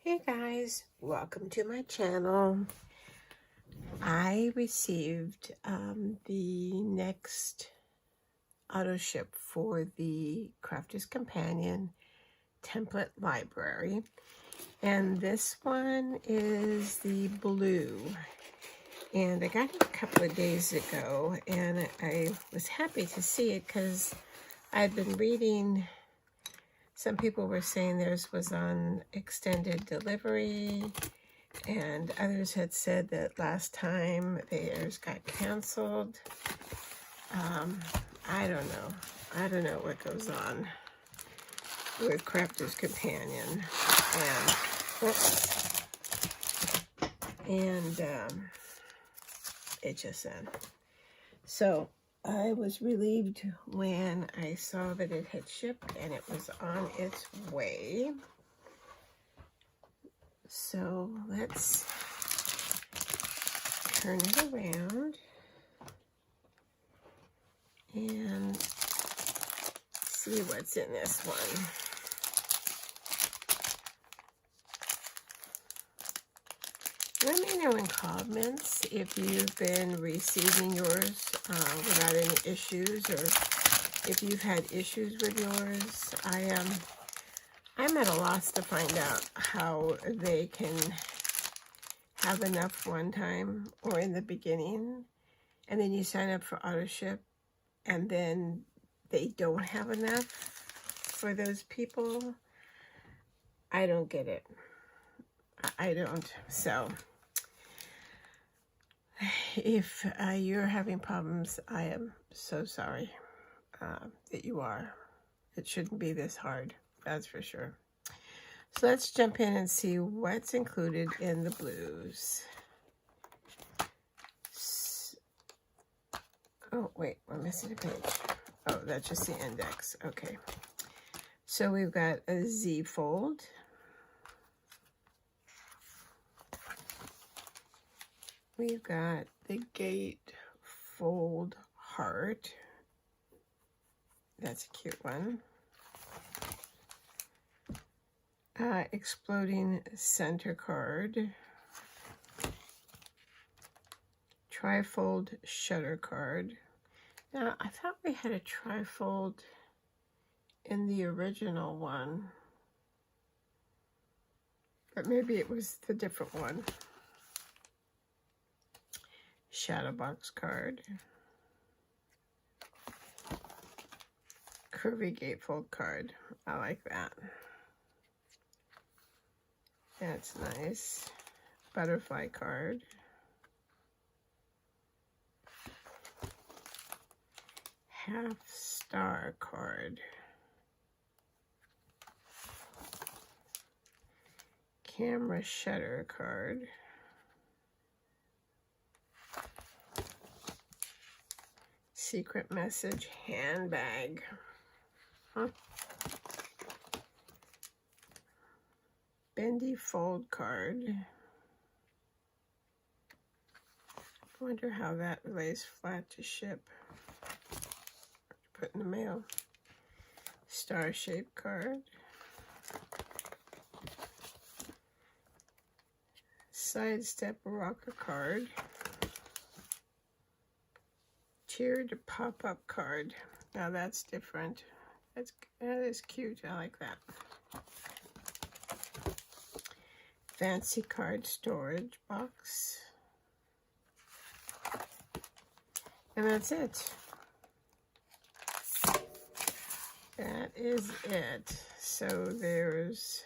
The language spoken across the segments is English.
Hey guys, welcome to my channel. I received the next auto ship for the Crafter's Companion template library, and this one is the blue, and I got it a couple of days ago, and I was happy to see it because I'd been reading. Some people were saying theirs was on extended delivery, and others had said that last time theirs got canceled. I don't know. I don't know what goes on with Crafter's Companion. And HSN. So I was relieved when I saw that it had shipped and it was on its way. So let's turn it around and see what's in this one. Let me know in comments if you've been receiving yours without any issues, or if you've had issues with yours. I'm at a loss to find out how they can have enough one time or in the beginning, and then you sign up for auto ship, and then they don't have enough for those people. I don't get it. I don't. So if you're having problems, I am so sorry that you are. It shouldn't be this hard, that's for sure. So let's jump in and see what's included in the blues. Oh, wait, we're missing a page. Oh, that's just the index. Okay. So we've got a Z fold. We've got the gate fold heart. That's a cute one. Exploding center card. Trifold shutter card. Now, I thought we had a trifold in the original one, but maybe it was the different one. Shadow box card. Curvy gatefold card. I like that. That's nice. Butterfly card. Half star card. Camera shutter card. Secret message handbag. Huh. Bendy fold card. I wonder how that lays flat to ship. Put in the mail. Star shaped card. Sidestep rocker card. Tiered pop-up card. Now that's different. That is cute. I like that. Fancy card storage box. And that's it. That is it. So there's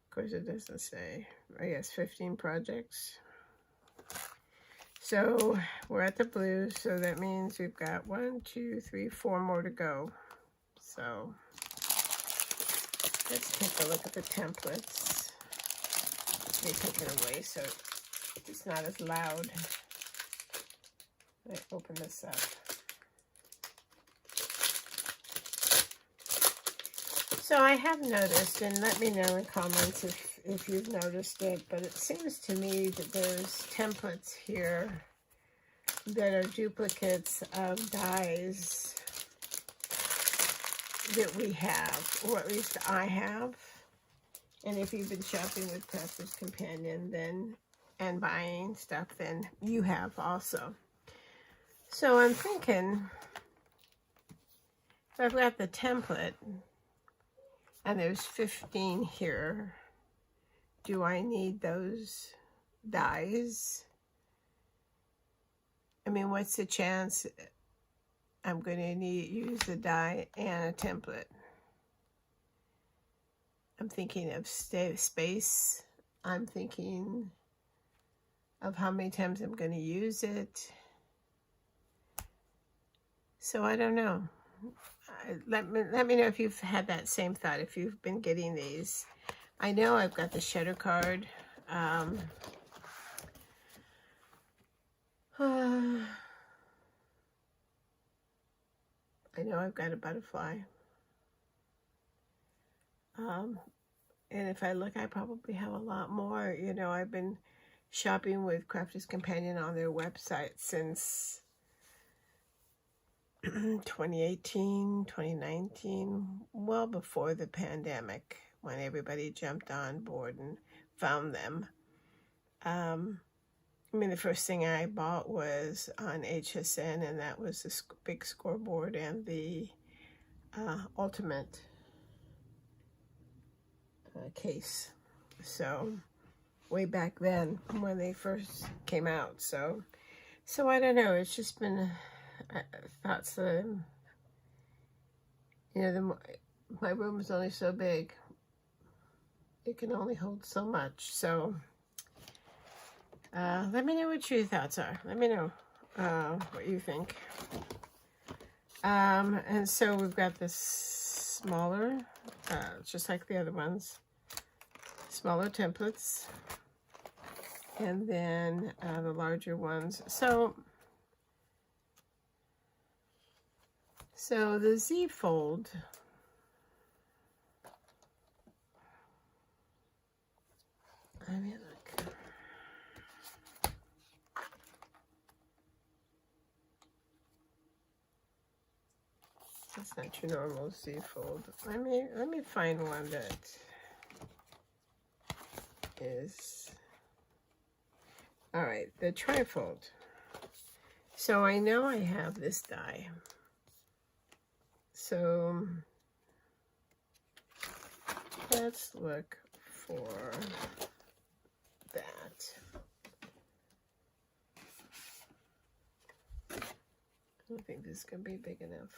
of course it doesn't say. I guess 15 projects. So we're at the blue, so that means we've got 1, 2, 3, 4 more to go. So let's take a look at the templates. Let me take it away so it's not as loud. Let me open this up. So I have noticed, and let me know in comments if you've noticed it, but it seems to me that there's templates here that are duplicates of dies that we have, or at least I have. And if you've been shopping with Crafter's Companion and buying stuff, then you have also. So I'm thinking, if I've got the template, and there's 15 here, do I need those dies? I mean, what's the chance I'm going to use a die and a template? I'm thinking of space. I'm thinking of how many times I'm going to use it. So I don't know. Let me know if you've had that same thought, if you've been getting these. I know I've got the Shutter card. I know I've got a butterfly. And if I look, I probably have a lot more. You know, I've been shopping with Crafter's Companion on their website since 2018, 2019, well before the pandemic, when everybody jumped on board and found them. I mean, the first thing I bought was on HSN, and that was the big scoreboard and the Ultimate case. So way back then when they first came out. So I don't know. It's just been thoughts that, you know, my room is only so big. It can only hold so much. So let me know what your thoughts are. Let me know what you think. And so we've got this smaller, just like the other ones, smaller templates, and then the larger ones. So the Z fold, let me look. That's not your normal Z fold. Let me find one that is, all right, the trifold. So I know I have this die. So let's look for that. I don't think this is going to be big enough.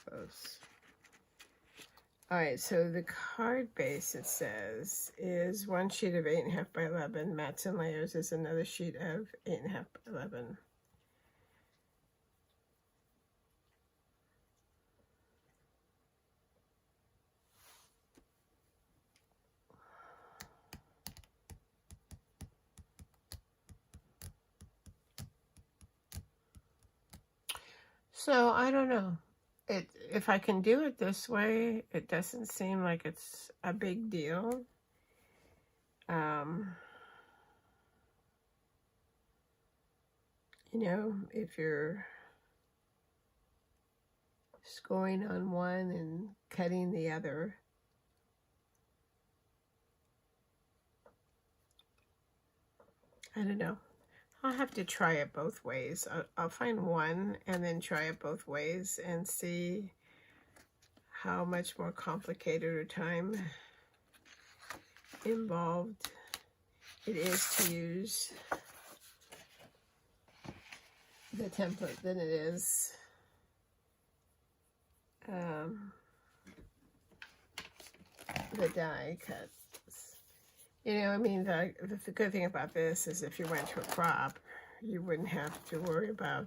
Close. All right, so the card base, it says, is one sheet of 8.5 by 11. Mats and Layers is another sheet of 8.5 by 11. So I don't know. If I can do it this way, it doesn't seem like it's a big deal. You know, if you're scoring on one and cutting the other, I don't know. I'll have to try it both ways. I'll find one and then try it both ways and see how much more complicated or time involved it is to use the template than it is the die cut. You know, I mean, the good thing about this is if you went to a crop, you wouldn't have to worry about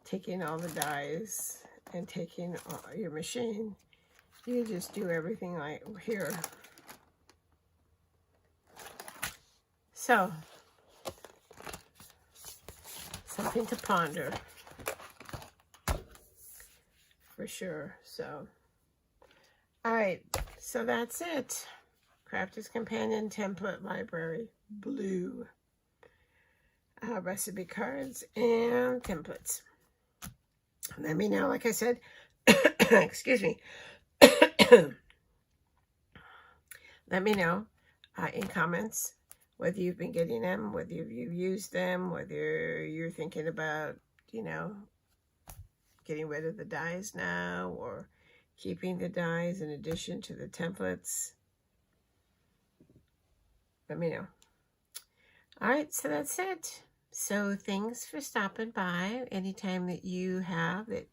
taking all the dies and taking your machine. You just do everything like here. So, something to ponder, for sure. So, all right, so that's it. Crafter's Companion Template Library Blue. recipe cards and templates. Let me know, like I said, excuse me. Let me know in comments whether you've been getting them, whether you've used them, whether you're thinking about, you know, getting rid of the dies now or keeping the dies in addition to the templates. Let me know. All right, so that's it. So thanks for stopping by. Anytime that you have that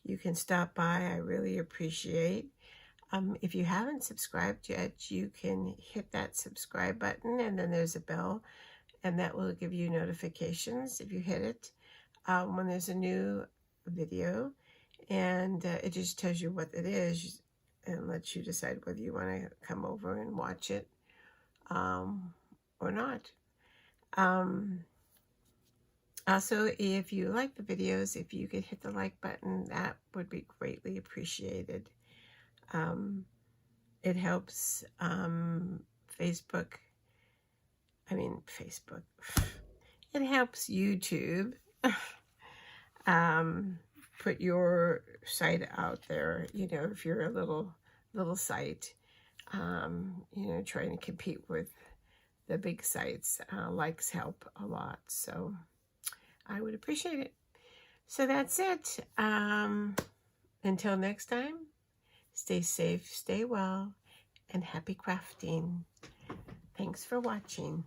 you can stop by, I really appreciate. If you haven't subscribed yet, you can hit that subscribe button, and then there's a bell, and that will give you notifications if you hit it when there's a new video, and it just tells you what it is and lets you decide whether you want to come over and watch it or not. Also, if you like the videos, if you could hit the like button, that would be greatly appreciated. It helps Facebook. It helps YouTube put your site out there. You know, if you're a little site, you know, trying to compete with the big sites, likes help a lot. So I would appreciate it. So that's it. Until next time, stay safe, stay well, and happy crafting. Thanks for watching.